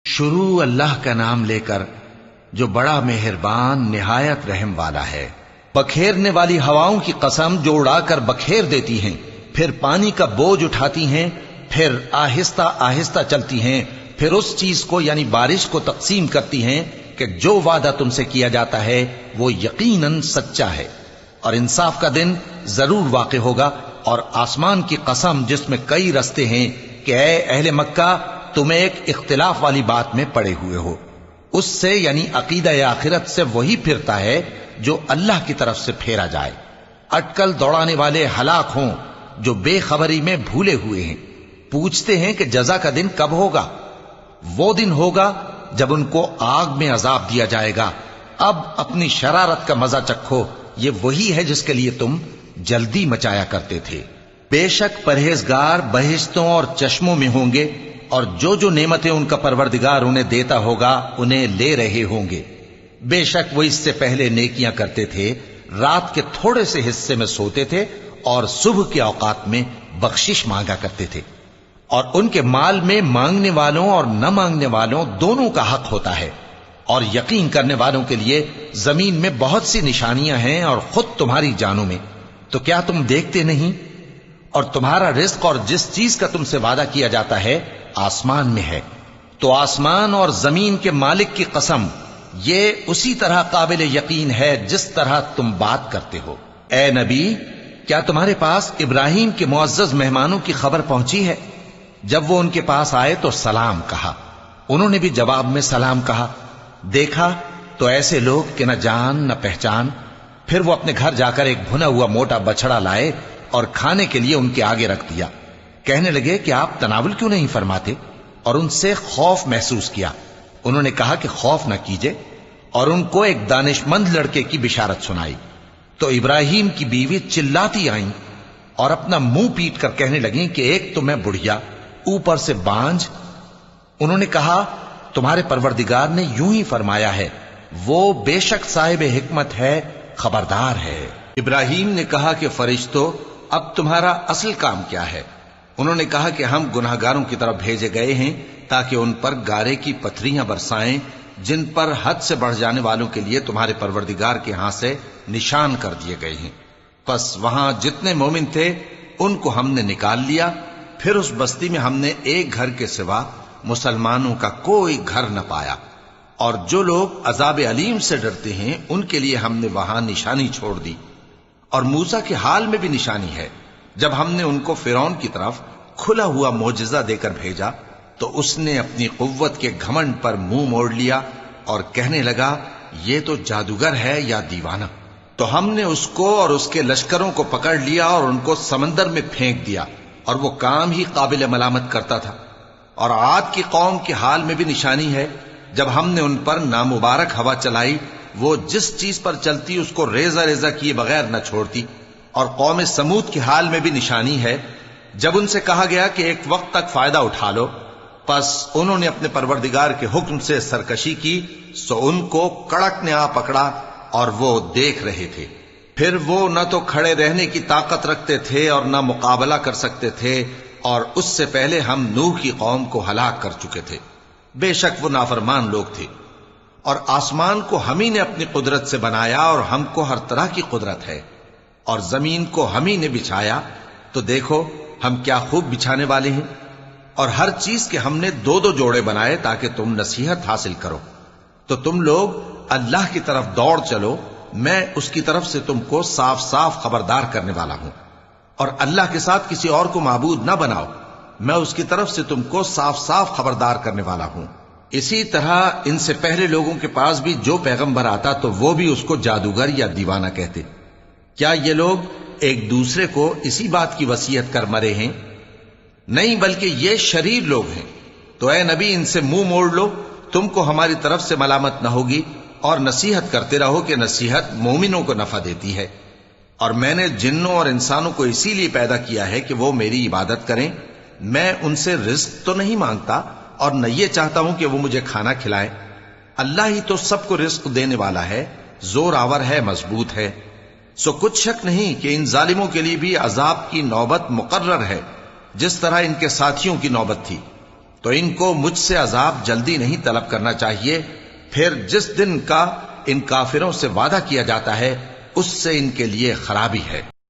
شروع اللہ کا نام لے کر جو بڑا مہربان نہایت رحم والا ہے۔ بکھیرنے والی ہواؤں کی قسم جو اڑا کر بکھیر دیتی ہیں، پھر پانی کا بوجھ اٹھاتی ہیں، پھر آہستہ آہستہ چلتی ہیں، پھر اس چیز کو یعنی بارش کو تقسیم کرتی ہیں کہ جو وعدہ تم سے کیا جاتا ہے وہ یقیناً سچا ہے، اور انصاف کا دن ضرور واقع ہوگا۔ اور آسمان کی قسم جس میں کئی رستے ہیں کہ اے اہل مکہ تم ایک اختلاف والی بات میں پڑے ہوئے ہو، اس سے یعنی عقیدہ آخرت سے وہی پھرتا ہے جو اللہ کی طرف سے پھیرا جائے۔ اٹکل دوڑانے والے ہلاک ہوں جو بے خبری میں بھولے ہوئے ہیں، پوچھتے ہیں کہ جزا کا دن کب ہوگا؟ وہ دن ہوگا جب ان کو آگ میں عذاب دیا جائے گا۔ اب اپنی شرارت کا مزہ چکھو، یہ وہی ہے جس کے لیے تم جلدی مچایا کرتے تھے۔ بے شک پرہیزگار بہشتوں اور چشموں میں ہوں گے، اور جو جو نعمتیں ان کا پروردگار انہیں دیتا ہوگا انہیں لے رہے ہوں گے۔ بے شک وہ اس سے پہلے نیکیاں کرتے تھے، رات کے تھوڑے سے حصے میں سوتے تھے اور صبح کے اوقات میں بخشش مانگا کرتے تھے، اور ان کے مال میں مانگنے والوں اور نہ مانگنے والوں دونوں کا حق ہوتا ہے۔ اور یقین کرنے والوں کے لیے زمین میں بہت سی نشانیاں ہیں اور خود تمہاری جانوں میں، تو کیا تم دیکھتے نہیں؟ اور تمہارا رزق اور جس چیز کا تم سے وعدہ کیا جاتا ہے آسمان میں ہے، تو آسمان اور زمین کے مالک کی قسم یہ اسی طرح قابل یقین ہے جس طرح تم بات کرتے ہو۔ اے نبی، کیا تمہارے پاس ابراہیم کے معزز مہمانوں کی خبر پہنچی ہے؟ جب وہ ان کے پاس آئے تو سلام کہا، انہوں نے بھی جواب میں سلام کہا۔ دیکھا تو ایسے لوگ کہ نہ جان نہ پہچان۔ پھر وہ اپنے گھر جا کر ایک بھنا ہوا موٹا بچڑا لائے اور کھانے کے لیے ان کے آگے رکھ دیا۔ کہنے لگے کہ آپ تناول کیوں نہیں فرماتے؟ اور ان سے خوف محسوس کیا۔ انہوں نے کہا کہ خوف نہ کیجے، اور ان کو ایک دانش مند لڑکے کی بشارت سنائی۔ تو ابراہیم کی بیوی چلاتی آئیں اور اپنا منہ پیٹ کر کہنے لگیں کہ ایک تو میں بڑھیا، اوپر سے بانجھ۔ انہوں نے کہا تمہارے پروردگار نے یوں ہی فرمایا ہے، وہ بے شک صاحب حکمت ہے، خبردار ہے۔ ابراہیم نے کہا کہ فرشتوں، اب تمہارا اصل کام کیا ہے؟ انہوں نے کہا کہ ہم گناہگاروں کی طرف بھیجے گئے ہیں تاکہ ان پر گارے کی پتھریاں برسائیں جن پر حد سے بڑھ جانے والوں کے لیے تمہارے پروردگار کے ہاں سے نشان کر دیے گئے ہیں۔ پس وہاں جتنے مومن تھے ان کو ہم نے نکال لیا، پھر اس بستی میں ہم نے ایک گھر کے سوا مسلمانوں کا کوئی گھر نہ پایا، اور جو لوگ عذاب علیم سے ڈرتے ہیں ان کے لیے ہم نے وہاں نشانی چھوڑ دی۔ اور موسیٰ کے حال میں بھی نشانی ہے، جب ہم نے ان کو فرعون کی طرف کھلا ہوا معجزہ دے کر بھیجا تو اس نے اپنی قوت کے گھمنڈ پر منہ موڑ لیا اور کہنے لگا یہ تو جادوگر ہے یا دیوانہ۔ تو ہم نے اس کو اور اس کے لشکروں کو پکڑ لیا اور ان کو سمندر میں پھینک دیا، اور وہ کام ہی قابل ملامت کرتا تھا۔ اور عاد کی قوم کے حال میں بھی نشانی ہے، جب ہم نے ان پر نامبارک ہوا چلائی، وہ جس چیز پر چلتی اس کو ریزہ ریزہ کیے بغیر نہ چھوڑتی۔ اور قوم سمود کے حال میں بھی نشانی ہے، جب ان سے کہا گیا کہ ایک وقت تک فائدہ اٹھا لو، پس انہوں نے اپنے پروردگار کے حکم سے سرکشی کی، سو ان کو کڑک نے آ پکڑا اور وہ دیکھ رہے تھے۔ پھر وہ نہ تو کھڑے رہنے کی طاقت رکھتے تھے اور نہ مقابلہ کر سکتے تھے، اور اس سے پہلے ہم نوح کی قوم کو ہلاک کر چکے تھے۔ بے شک وہ نافرمان لوگ تھے۔ اور آسمان کو ہم ہی نے اپنی قدرت سے بنایا، اور ہم کو ہر طرح کی قدرت ہے، اور زمین کو ہم ہی نے بچھایا، تو دیکھو ہم کیا خوب بچھانے والے ہیں۔ اور ہر چیز کے ہم نے دو دو جوڑے بنائے تاکہ تم نصیحت حاصل کرو۔ تو تم لوگ اللہ کی طرف دوڑ چلو، میں اس کی طرف سے تم کو صاف صاف خبردار کرنے والا ہوں۔ اور اللہ کے ساتھ کسی اور کو معبود نہ بناؤ، میں اس کی طرف سے تم کو صاف صاف خبردار کرنے والا ہوں۔ اسی طرح ان سے پہلے لوگوں کے پاس بھی جو پیغمبر آتا تو وہ بھی اس کو جادوگر یا دیوانہ کہتے۔ کیا یہ لوگ ایک دوسرے کو اسی بات کی وصیت کر مرے ہیں؟ نہیں، بلکہ یہ شریر لوگ ہیں۔ تو اے نبی ان سے منہ موڑ لو، تم کو ہماری طرف سے ملامت نہ ہوگی، اور نصیحت کرتے رہو کہ نصیحت مومنوں کو نفع دیتی ہے۔ اور میں نے جنوں اور انسانوں کو اسی لیے پیدا کیا ہے کہ وہ میری عبادت کریں۔ میں ان سے رزق تو نہیں مانگتا، اور نہ یہ چاہتا ہوں کہ وہ مجھے کھانا کھلائیں۔ اللہ ہی تو سب کو رزق دینے والا ہے، زور آور ہے، مضبوط ہے۔ سو کچھ شک نہیں کہ ان ظالموں کے لیے بھی عذاب کی نوبت مقرر ہے، جس طرح ان کے ساتھیوں کی نوبت تھی۔ تو ان کو مجھ سے عذاب جلدی نہیں طلب کرنا چاہیے، پھر جس دن کا ان کافروں سے وعدہ کیا جاتا ہے اس سے ان کے لیے خرابی ہے۔